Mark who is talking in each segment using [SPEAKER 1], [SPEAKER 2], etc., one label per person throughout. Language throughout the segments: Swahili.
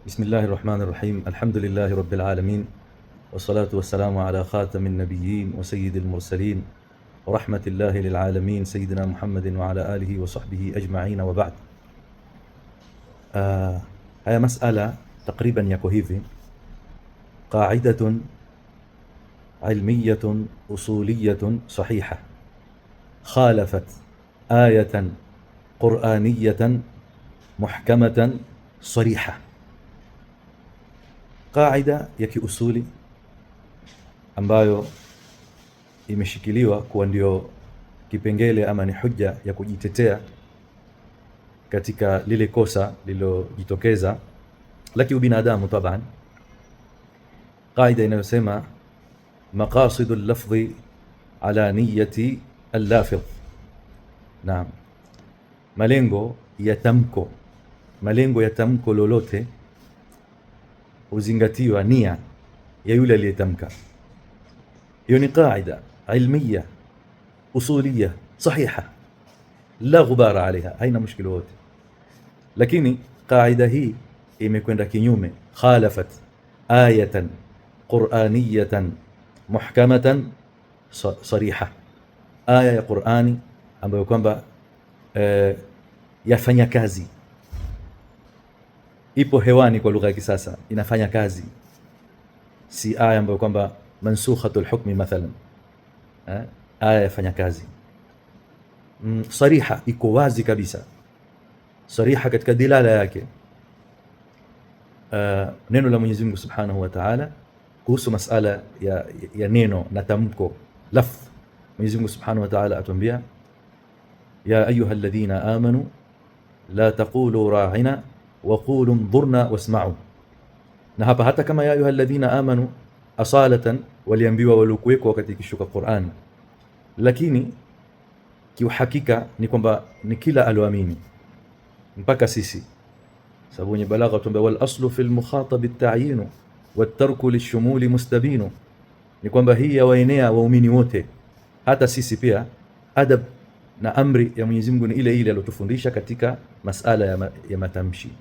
[SPEAKER 1] بسم الله الرحمن الرحيم. الحمد لله رب العالمين، والصلاة والسلام على خاتم النبيين وسيد المرسلين ورحمة الله للعالمين سيدنا محمد وعلى آله وصحبه أجمعين، وبعد. هي مسألة تقريبا yako hivi: قاعدة علمية أصولية صحيحة خالفت آية قرآنية محكمة صريحة. Qaida ya kiusuli ambayo imeshikiliwa kuwa ndio kipengele ama ni hujja ya kujitetea katika lile kosa lililojitokeza la kiubinadamu. Taban, qaida inayosema maqasidu al-lafdhi ala niyyati al-lafidh. Naam, malengo ya tamko lolote uzingatiwa nia ya yule aliyetamka. Hiyo ni qaida ilmiya usuliya sahiha la ghubara alaiha, haina mushkila wote. Lakini qaida hii imekwenda kinyume, khalafat ayatan quraniyatan muhkamatan sariha, aya ya Qurani ambayo kwamba yafanya kazi, ipo hewani kwa lugha ya kisasa, inafanya kazi, si aya ambayo kwamba mansukhatul hukmi mathalan. Aya yafanya kazi, sariha, iko wazi kabisa, sariha katika dilala yake. Neno la Mwenyezi Mungu Subhanahu wa Ta'ala kuhusu masala ya neno na tamko lafdh. Mwenyezi Mungu Subhanahu wa Ta'ala atuambia, ya ayuha alladhina amanu la taqulu ra'ina wa qulu ndhurna wasma'u. Na hapa hata kama ya ayuha alladhina amanu asalatan waliambiwa waliokuweko wakati ikishuka Qur'an, lakini kiuhakika ni kwamba ni kila aloamini mpaka sisi, sababu ni balagha tuambia wal aslu fil mukhatab at-ta'yin wat tarku lishumuli mustabinu, ni kwamba hii yawaenea waumini wote, hata sisi pia. Adab na amri ya Mwenyezi Mungu ni ile ile aliyotufundisha katika masala ya matamshi.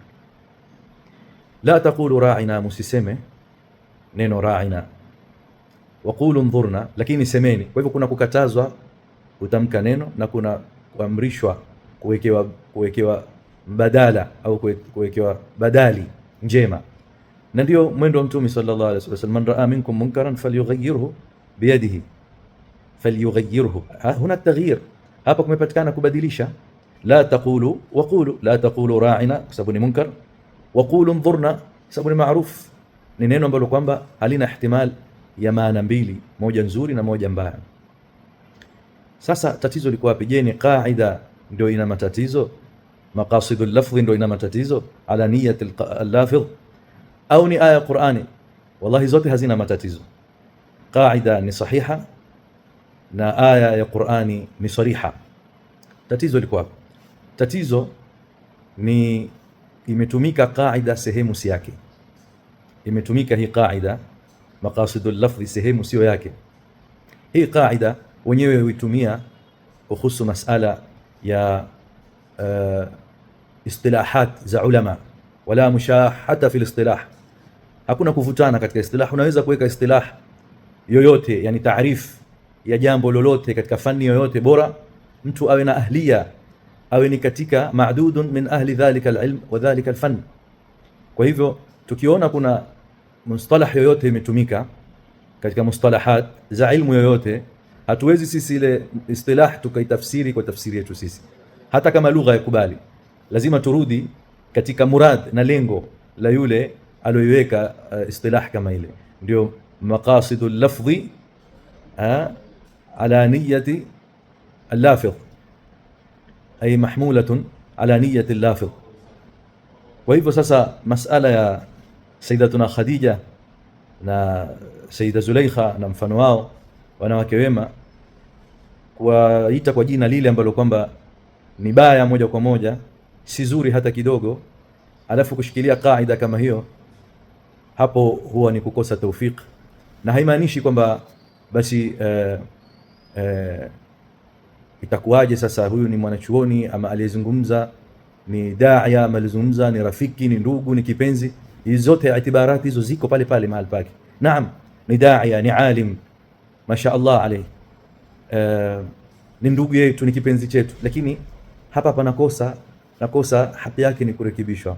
[SPEAKER 1] La taqulu ra'ina, musiseme neno ra'ina, wa qulu ndhurna, lakini semeni. Kwa hivyo kuna kukatazwa kutamka neno na kuna kuamrishwa kuwekewa badala au kuwekewa badali njema. Na ndio mwendo wa Mtume sallallahu alaihi wasallam, man ra'a minkum munkaran falyughayyirhu biyadihi, falyughayyirhu. Huna taghyir, hapa kumepatikana kubadilisha. La taqulu wa qulu, la taqulu ra'ina kwa sababu ni munkar, wa qulu ndhurna sababu ni maaruf, ni neno ambalo kwamba halina ihtimal ya maana mbili, moja nzuri na moja mbaya. Sasa tatizo liko wapi? Je, ni qaida ndio ina matatizo, maqasidu al-lafdh ndio ina matatizo ala niyyati al-lafidh, au ni aya Qur'ani? Wallahi zote hazina matatizo. Qaida ni sahiha na aya ya Qur'ani ni sariha. Tatizo liko wapi? Tatizo ni imetumika qaida sehemu si yake. Imetumika hii qaida maqasidul lafdhi sehemu sio yake. Hii qaida wenyewe huitumia kuhusu masala ya istilahat za ulama, wala mushahata fil istilah. Hakuna kuvutana katika istilah. Unaweza kuweka istilah yoyote, yani taarif ya jambo lolote katika fani yoyote, bora mtu awe na ahliya, awe ni katika ma'dudun min ahli dhalika al-ilm wa dhalika al-fan. Kwa hivyo tukiona kuna mustalah yoyote imetumika katika mustalahat za ilmu yoyote, hatuwezi sisi ile istilah tukaitafsiri kwa tafsiri yetu sisi, hata kama lugha yakubali. Lazima turudi katika murad na lengo la yule aliyoiweka istilah kama ile. Ndio maqasidul lafdhi ala niyyati al-lafidh, ay mahmulatun ala niyyati al-lafidh. Kwa hivyo sasa masala ya Sayyidatuna Khadija na Sayyida Zulaikha na mfano wao, wanawake wema, kuwaita kwa jina lile ambalo kwamba ni baya moja kwa moja, si zuri hata kidogo, alafu kushikilia qaida kama hiyo, hapo huwa ni kukosa tawfik. Na haimaanishi kwamba basi itakuwaje sasa huyu ni mwanachuoni ama aliyezungumza ni daia, ama alizungumza ni rafiki, ni ndugu, ni kipenzi. Hizo zote itibarati hizo ziko pale pale mahali pake. Naam, ni daia, ni alim, masha Allah alayhi, ni ndugu yetu, ni kipenzi chetu, lakini hapa panakosa haki yake ni kurekebishwa,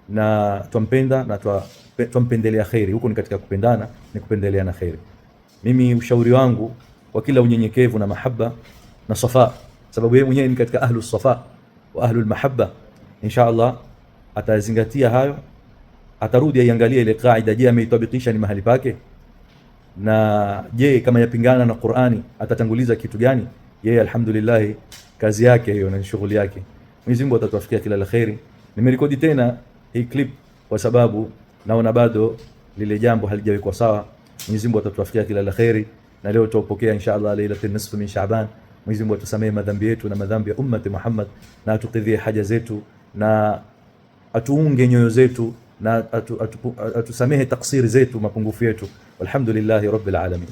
[SPEAKER 1] na twampenda na twampendelea khairi. Huko ni katika kupendana, ni kupendelea na khairi. Mimi ushauri wangu wa kila unyenyekevu na mahaba na safa, sababu yeye mwenyewe ni katika ahlus safa wa ahlul mahabba, insha Allah atazingatia hayo, atarudi aiangalie ile kaida, je, ameitabikisha ni mahali pake, na je kama yapingana na Qur'ani atatanguliza kitu gani? Yeye alhamdulillah kazi yake hiyo na shughuli yake. Mwenyezi Mungu atatufikia kila la khairi. Nimerekodi tena hii clip kwa sababu naona bado lile jambo halijawekwa sawa. Mwenyezi Mungu atatufikia kila la khairi, na leo tutapokea insha Allah lailatul nisfu min Shaaban. Mwenyezi Mungu atusamee madhambi yetu na madhambi ya ummati Muhammad, na atukidhie haja zetu, na atuunge nyoyo zetu, na atusamehe taksiri zetu, mapungufu yetu. Walhamdulillahi rabbil alamin.